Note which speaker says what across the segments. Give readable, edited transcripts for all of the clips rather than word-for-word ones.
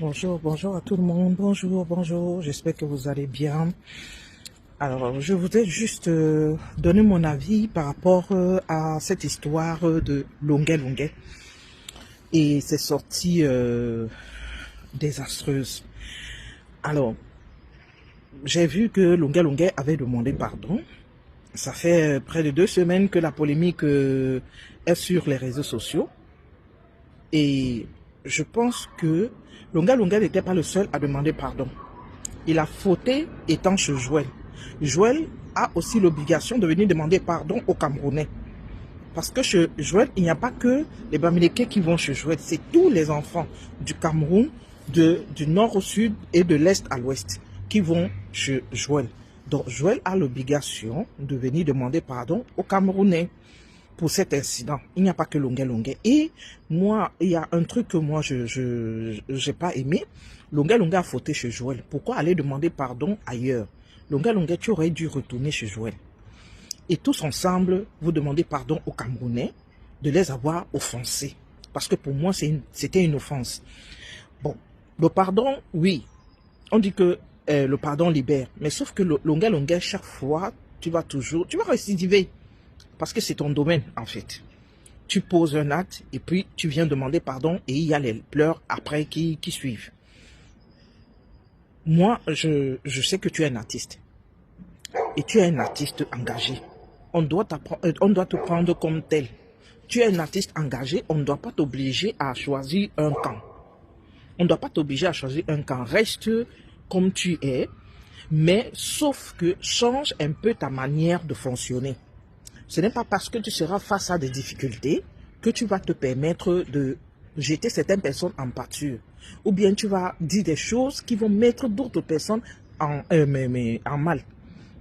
Speaker 1: Bonjour à tout le monde. Bonjour. J'espère que vous allez bien. Alors, je voudrais juste donner mon avis par rapport à cette histoire de Longuet Longuet et ses sorties désastreuses. Alors, j'ai vu que Longuet Longuet avait demandé pardon. Ça fait près de 2 semaines que la polémique est sur les réseaux sociaux. Et je pense que Longuet Longuet n'était pas le seul à demander pardon. Il a fauté étant chez Joël. Joël a aussi l'obligation de venir demander pardon aux Camerounais. Parce que chez Joël, il n'y a pas que les Bamileke qui vont chez Joël. C'est tous les enfants du Cameroun, du nord au sud et de l'est à l'ouest qui vont chez Joël. Donc Joël a l'obligation de venir demander pardon aux Camerounais pour cet incident. Il n'y a pas que Longuet Longuet. Et moi, il y a un truc que moi, je n'ai pas aimé. Longuet Longuet a fauté chez Joël. Pourquoi aller demander pardon ailleurs? Longuet Longuet, tu aurais dû retourner chez Joël. Et tous ensemble, vous demandez pardon aux Camerounais de les avoir offensés. Parce que pour moi, c'était une offense. Bon, le pardon, oui. On dit que le pardon libère. Mais sauf que Longuet Longuet, chaque fois, tu vas récidiver. Parce que c'est ton domaine, en fait. Tu poses un acte et puis tu viens demander pardon et il y a les pleurs après qui suivent. Moi, je sais que tu es un artiste. Et tu es un artiste engagé. On doit te prendre comme tel. Tu es un artiste engagé, on ne doit pas t'obliger à choisir un camp. On ne doit pas t'obliger à choisir un camp. Reste comme tu es, mais sauf que change un peu ta manière de fonctionner. Ce n'est pas parce que tu seras face à des difficultés que tu vas te permettre de jeter certaines personnes en pâture. Ou bien tu vas dire des choses qui vont mettre d'autres personnes en mal.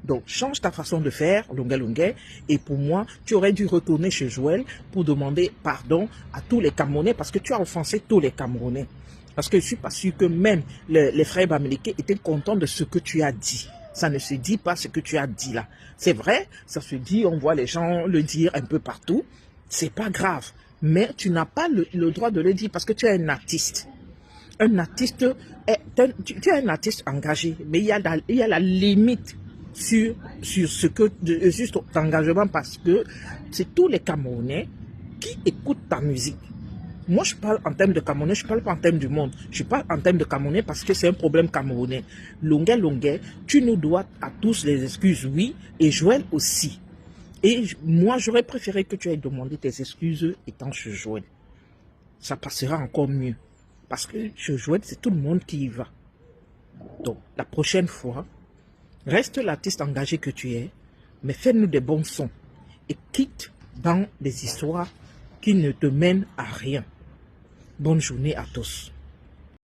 Speaker 1: Donc, change ta façon de faire, Longuet Longuet. Et pour moi, tu aurais dû retourner chez Joël pour demander pardon à tous les Camerounais parce que tu as offensé tous les Camerounais. Parce que je ne suis pas sûr que même les frères Bamileke étaient contents de ce que tu as dit. Ça ne se dit pas ce que tu as dit là. C'est vrai, ça se dit, on voit les gens le dire un peu partout. C'est pas grave. Mais tu n'as pas le droit de le dire parce que tu es un artiste. Un artiste, tu es un artiste engagé, mais il y a la limite sur ton engagement parce que c'est tous les Camerounais qui écoutent ta musique. Moi, je parle en termes de Camerounais, je ne parle pas en termes du monde. Je parle en termes de Camerounais parce que c'est un problème camerounais. Longuet Longuet, tu nous dois à tous les excuses, oui, et Joël aussi. Et moi, j'aurais préféré que tu aies demandé tes excuses étant chez Joël. Ça passera encore mieux. Parce que chez Joël, c'est tout le monde qui y va. Donc, la prochaine fois, reste l'artiste engagé que tu es, mais fais-nous des bons sons. Et quitte dans des histoires qui ne te mènent à rien. Bonne journée à tous.